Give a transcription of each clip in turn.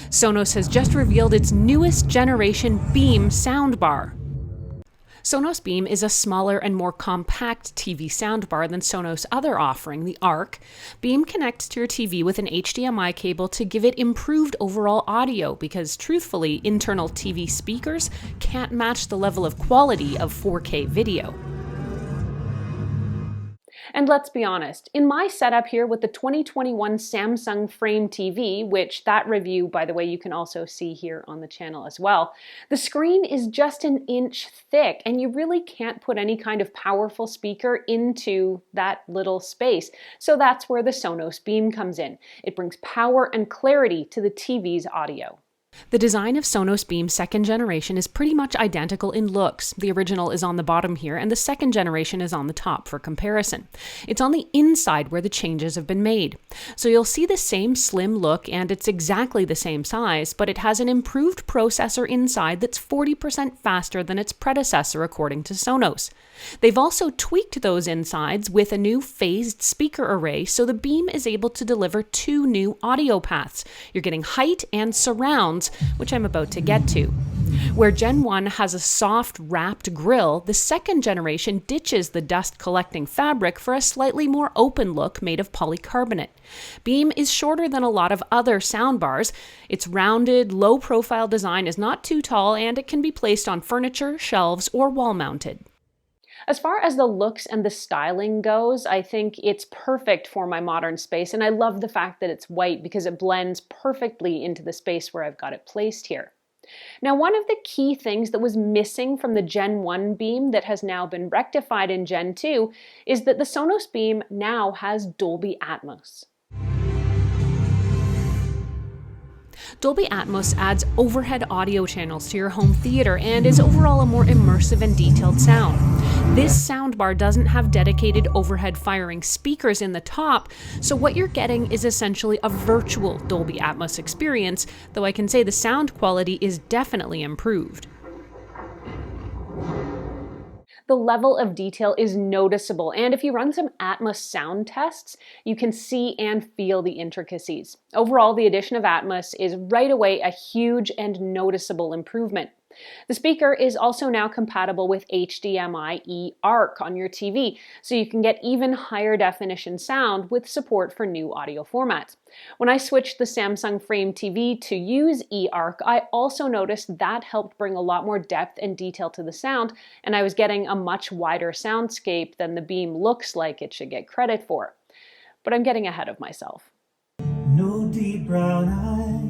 Sonos has just revealed its newest generation Beam soundbar. Sonos Beam is a smaller and more compact TV soundbar than Sonos' other offering, the Arc. Beam connects to your TV with an HDMI cable to give it improved overall audio because, truthfully, internal TV speakers can't match the level of quality of 4K video. And let's be honest, in my setup here with the 2021 Samsung Frame TV, which that review, by the way, you can also see here on the channel as well, the screen is just an inch thick and you really can't put any kind of powerful speaker into that little space. So that's where the Sonos Beam comes in. It brings power and clarity to the TV's audio. The design of Sonos Beam's second generation is pretty much identical in looks. The original is on the bottom here, and the second generation is on the top for comparison. It's on the inside where the changes have been made. So you'll see the same slim look, and it's exactly the same size, but it has an improved processor inside that's 40% faster than its predecessor, according to Sonos. They've also tweaked those insides with a new phased speaker array, so the Beam is able to deliver two new audio paths. You're getting height and surrounds, which I'm about to get to. Where Gen 1 has a soft, wrapped grille, the second generation ditches the dust-collecting fabric for a slightly more open look made of polycarbonate. Beam is shorter than a lot of other soundbars. Its rounded, low-profile design is not too tall, and it can be placed on furniture, shelves, or wall-mounted. As far as the looks and the styling goes, I think it's perfect for my modern space, and I love the fact that it's white because it blends perfectly into the space where I've got it placed here. Now, one of the key things that was missing from the Gen 1 Beam that has now been rectified in Gen 2 is that the Sonos Beam now has Dolby Atmos. Dolby Atmos adds overhead audio channels to your home theater and is overall a more immersive and detailed sound. This soundbar doesn't have dedicated overhead firing speakers in the top, so what you're getting is essentially a virtual Dolby Atmos experience, though I can say the sound quality is definitely improved. The level of detail is noticeable, and if you run some Atmos sound tests, you can see and feel the intricacies. Overall, the addition of Atmos is right away a huge and noticeable improvement. The speaker is also now compatible with HDMI eARC on your TV, so you can get even higher definition sound with support for new audio formats. When I switched the Samsung Frame TV to use eARC, I also noticed that helped bring a lot more depth and detail to the sound, and I was getting a much wider soundscape than the Beam looks like it should get credit for. But I'm getting ahead of myself. No deep brown eyes.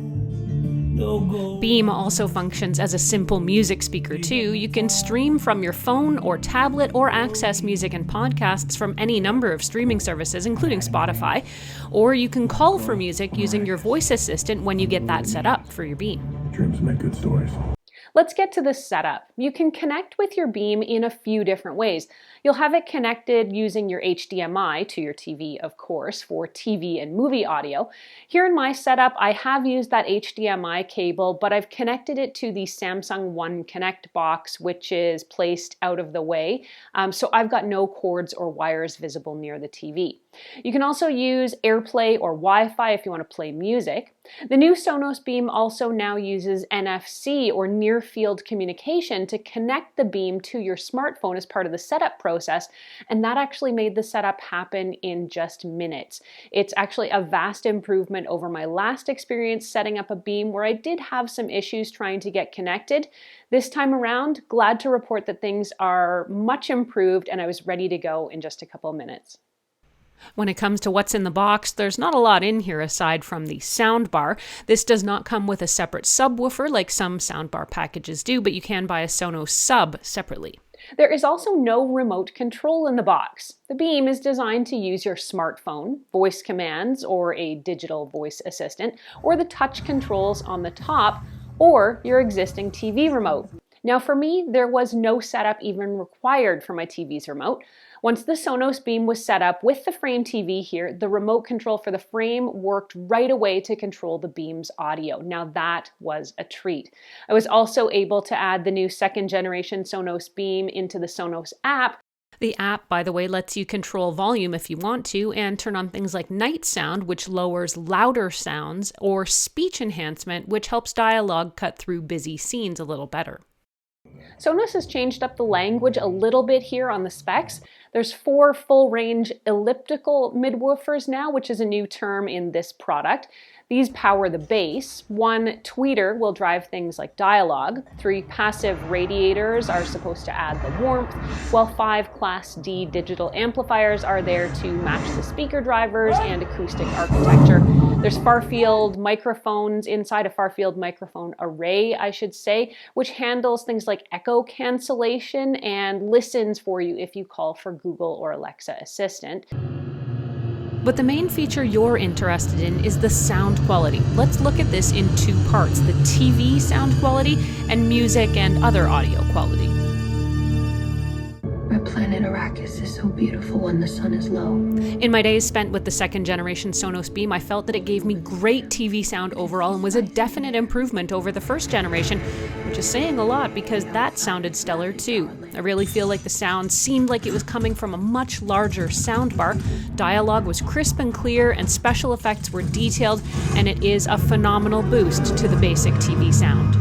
Beam also functions as a simple music speaker too. You can stream from your phone or tablet or access music and podcasts from any number of streaming services, including Spotify, or you can call for music using your voice assistant when you get that set up for your Beam. Dreams make good stories. Let's get to the setup. You can connect with your Beam in a few different ways. You'll have it connected using your HDMI to your TV, of course, for TV and movie audio. Here in my setup, I have used that HDMI cable, but I've connected it to the Samsung One Connect box, which is placed out of the way. So I've got no cords or wires visible near the TV. You can also use AirPlay or Wi-Fi if you want to play music. The new Sonos Beam also now uses NFC or near-field communication to connect the Beam to your smartphone as part of the setup process, and that actually made the setup happen in just minutes. It's actually a vast improvement over my last experience setting up a Beam where I did have some issues trying to get connected. This time around, glad to report that things are much improved and I was ready to go in just a couple of minutes. When it comes to what's in the box, there's not a lot in here aside from the soundbar. This does not come with a separate subwoofer like some soundbar packages do, but you can buy a Sonos sub separately. There is also no remote control in the box. The Beam is designed to use your smartphone, voice commands, or a digital voice assistant, or the touch controls on the top, or your existing TV remote. Now for me, there was no setup even required for my TV's remote. Once the Sonos Beam was set up with the Frame TV here, the remote control for the Frame worked right away to control the Beam's audio. Now that was a treat. I was also able to add the new second generation Sonos Beam into the Sonos app. The app, by the way, lets you control volume if you want to and turn on things like night sound, which lowers louder sounds, or speech enhancement, which helps dialogue cut through busy scenes a little better. Sonos has changed up the language a little bit here on the specs. There's 4 full-range elliptical midwoofers now, which is a new term in this product. These power the bass. 1 tweeter will drive things like dialogue. 3 passive radiators are supposed to add the warmth, while 5 Class D digital amplifiers are there to match the speaker drivers and acoustic architecture. There's far-field microphones inside a far-field microphone array, I should say, which handles things like echo cancellation and listens for you if you call for Google or Alexa Assistant. But the main feature you're interested in is the sound quality. Let's look at this in 2 parts, the TV sound quality and music and other audio quality. Our planet Arrakis is so beautiful when the sun is low. In my days spent with the 2nd generation Sonos Beam, I felt that it gave me great TV sound overall and was a definite improvement over the 1st generation, which is saying a lot because that sounded stellar too. I really feel like the sound seemed like it was coming from a much larger soundbar. Dialogue was crisp and clear, and special effects were detailed, and it is a phenomenal boost to the basic TV sound.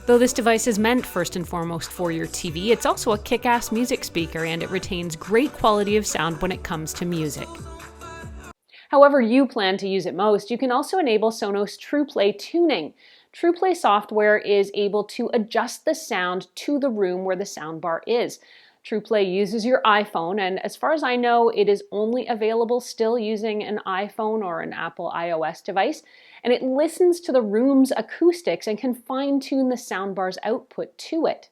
Though this device is meant first and foremost for your TV, it's also a kick-ass music speaker, and it retains great quality of sound when it comes to music. However you plan to use it most, you can also enable Sonos TruePlay tuning. TruePlay software is able to adjust the sound to the room where the soundbar is. TruePlay uses your iPhone, and as far as I know, it is only available still using an iPhone or an Apple iOS device, and it listens to the room's acoustics and can fine-tune the soundbar's output to it.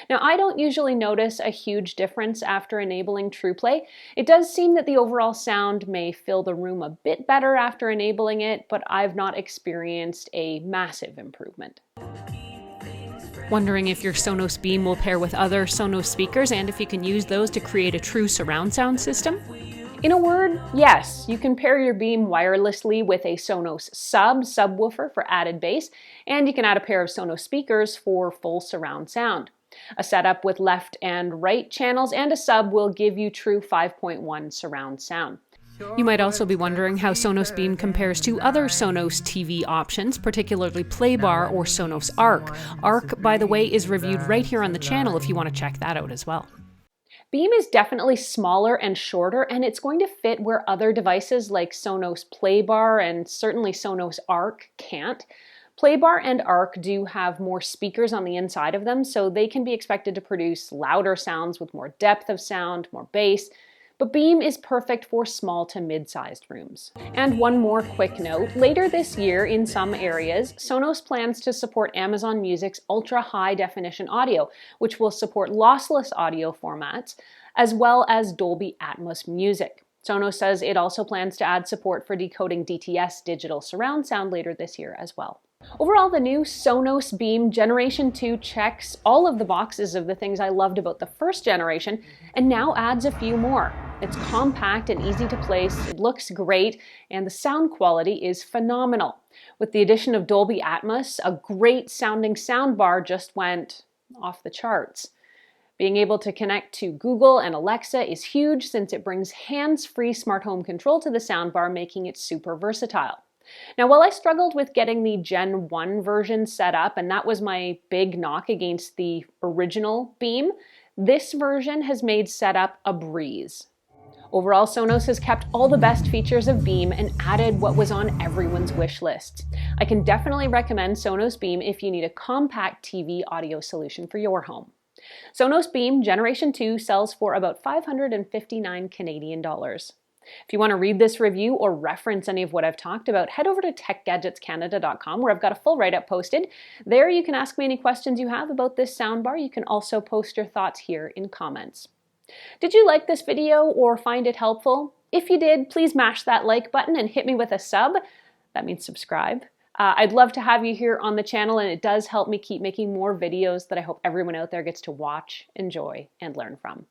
Now, I don't usually notice a huge difference after enabling TruePlay. It does seem that the overall sound may fill the room a bit better after enabling it, but I've not experienced a massive improvement. Wondering if your Sonos Beam will pair with other Sonos speakers and if you can use those to create a true surround sound system? In a word, yes, you can pair your Beam wirelessly with a Sonos subwoofer for added bass, and you can add a pair of Sonos speakers for full surround sound. A setup with left and right channels and a sub will give you true 5.1 surround sound. You might also be wondering how Sonos Beam compares to other Sonos TV options, particularly Playbar or Sonos Arc. Arc, by the way, is reviewed right here on the channel if you want to check that out as well. Beam is definitely smaller and shorter, and it's going to fit where other devices like Sonos Playbar and certainly Sonos Arc can't. Playbar and Arc do have more speakers on the inside of them, so they can be expected to produce louder sounds with more depth of sound, more bass. But Beam is perfect for small to mid-sized rooms. And one more quick note, later this year in some areas, Sonos plans to support Amazon Music's ultra high definition audio, which will support lossless audio formats, as well as Dolby Atmos music. Sonos says it also plans to add support for decoding DTS digital surround sound later this year as well. Overall, the new Sonos Beam Generation 2 checks all of the boxes of the things I loved about the 1st generation, and now adds a few more. It's compact and easy to place, it looks great, and the sound quality is phenomenal. With the addition of Dolby Atmos, a great sounding soundbar just went off the charts. Being able to connect to Google and Alexa is huge since it brings hands-free smart home control to the soundbar, making it super versatile. Now, while I struggled with getting the Gen 1 version set up, and that was my big knock against the original Beam, this version has made setup a breeze. Overall, Sonos has kept all the best features of Beam and added what was on everyone's wish list. I can definitely recommend Sonos Beam if you need a compact TV audio solution for your home. Sonos Beam Generation 2 sells for about $559 Canadian dollars. If you want to read this review or reference any of what I've talked about, head over to techgadgetscanada.com where I've got a full write-up posted. There you can ask me any questions you have about this soundbar. You can also post your thoughts here in comments. Did you like this video or find it helpful? If you did, please mash that like button and hit me with a sub. That means subscribe. I'd love to have you here on the channel, and it does help me keep making more videos that I hope everyone out there gets to watch, enjoy, and learn from.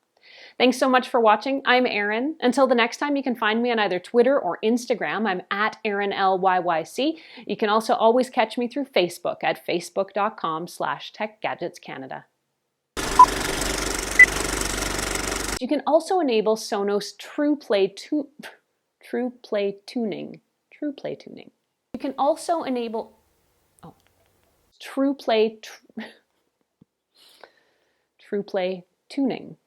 Thanks so much for watching. I'm Erin. Until the next time, you can find me on either Twitter or Instagram. I'm at ErinLYYC. You can also always catch me through Facebook at facebook.com/techgadgetscanada. You can also enable Sonos TruePlay tuning. You can also enable TruePlay tuning.